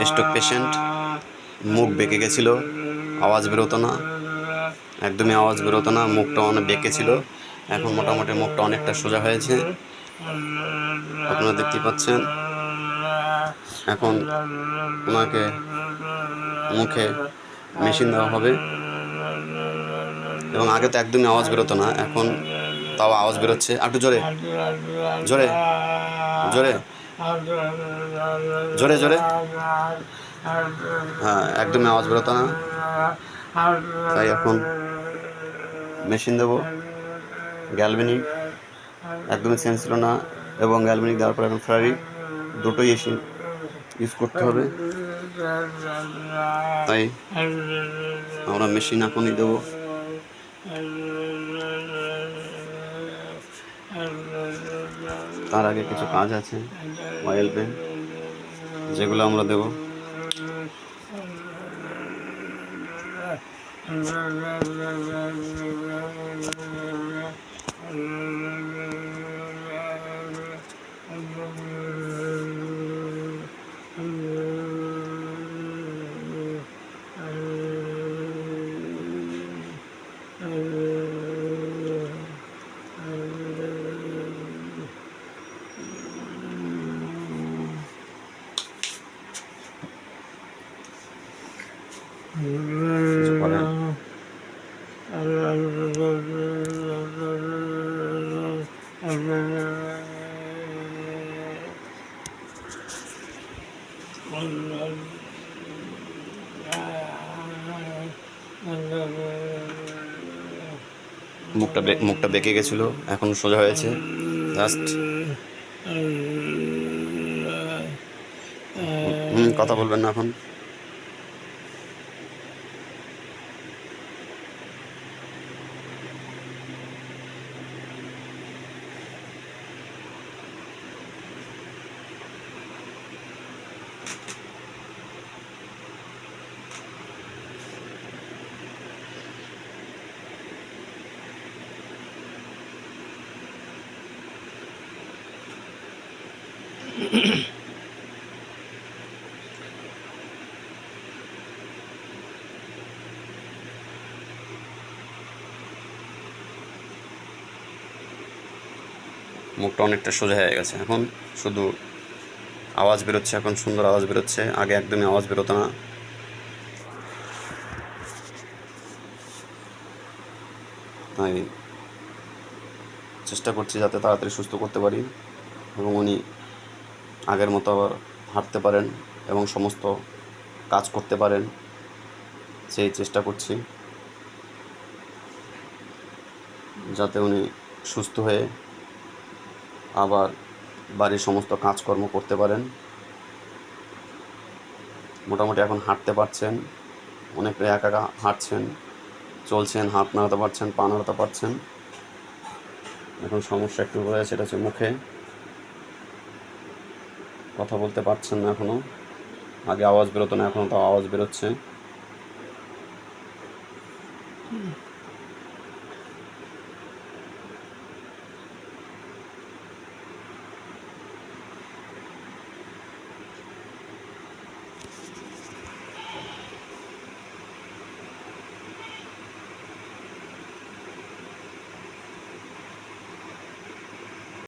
Stroke patient, মুখ বেঁকে গেছিল, আওয়াজ বেরোতো না, একদমই আওয়াজ বেরোতো না, মুখটা অনেক বেঁকে ছিল। এখন মোটামুটি মুখটা অনেকটা সোজা হয়েছে, আপনারা দেখতেই পাচ্ছেন। এখন ওনাকে মুখে মেশিন দেওয়া হবে, এবং আগে তো একদমই আওয়াজ বেরোতো না, এখন তাও আওয়াজ বেরোচ্ছে। একটু জোরে জোরে জোরে জোরে জোরে, হ্যাঁ, একদমই আওয়াজ বেরোতো না, তাই এখন মেশিন দেবো গ্যালভেনিক। একদমই সেন্স ছিল না, এবং গ্যালভেনিক দেওয়ার পর এখন ফেরারি, দুটোই ইউজ করতে হবে। তাই আমরা মেশিন এখনই দেবো। তার আগে কিছু কাজ আছে, অয়েল পেন, যেগুলো আমরা দেবো। কিছু করেন। মুখটা বেঁকে গেছিলো, এখন সোজা হয়েছে। জাস্ট কথা বলবেন না এখন। মুখটা অনেকটা সোজা হয়ে গেছে, এখন শুধু আওয়াজ বেরোচ্ছে, এখন সুন্দর আওয়াজ বেরোচ্ছে, আগে একদমই আওয়াজ বেরোতো না। তাই চেষ্টা করছি যাতে তাড়াতাড়ি সুস্থ করতে পারি, এবং উনি আগের মতো আবার হাঁটতে পারেন এবং সমস্ত কাজ করতে পারেন, সেই চেষ্টা করছি যাতে উনি সুস্থ হয়ে আবার বাড়ির সমস্ত কাজকর্ম করতে পারেন। মোটামুটি এখন হাঁটতে পারছেন, অনেকটা একা একা হাঁটছেন, চলছেন, হাত নাড়াতে পারছেন, পা নাড়াতে পারছেন। এখন সমস্যা একটু রয়েছে, সেটা হচ্ছে মুখে কথা বলতে পারছেন না এখনও। আগে আওয়াজ বেরোতো না, এখনও তাও আওয়াজ বেরোচ্ছে।